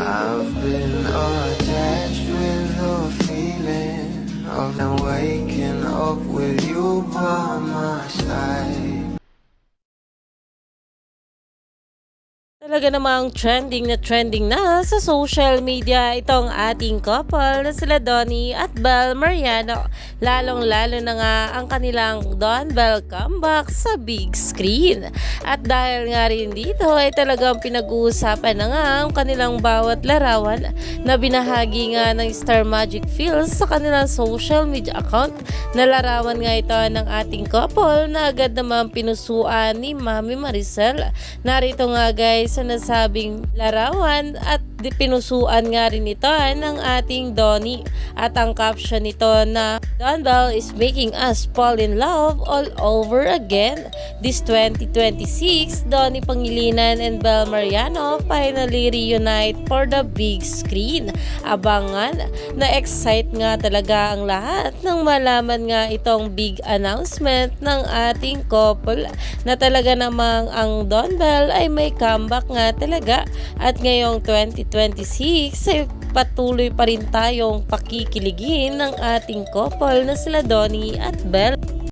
I've been attached with the feeling of now waking up with you by my side. Talaga namang trending na sa social media itong ating couple na sila Donnie at Bel Mariano. Lalong-lalo na nga ang kanilang Don Bel comeback sa big screen. At dahil nga rin dito ay talagang pinag-uusapan na nga ang kanilang bawat larawan na binahagi nga ng Star Magic Feels sa kanilang social media account. Na larawan nga ito ng ating couple na agad naman pinusuan ni Mami Maricel. Narito nga guys sa nasabing larawan at pinusuan nga rin ito ng ating Donnie. At ang caption nito na Don Bel is making us fall in love all over again. This 2026, Donnie Pangilinan and Bel Mariano finally reunite for the big screen. Abangan, na-excite nga talaga ang lahat nang malaman nga itong big announcement ng ating couple na talaga namang ang Don Bel ay may comeback nga talaga at ngayong 2026 ay patuloy pa rin tayong pakikiligin ng ating couple na sila Donnie at Bel.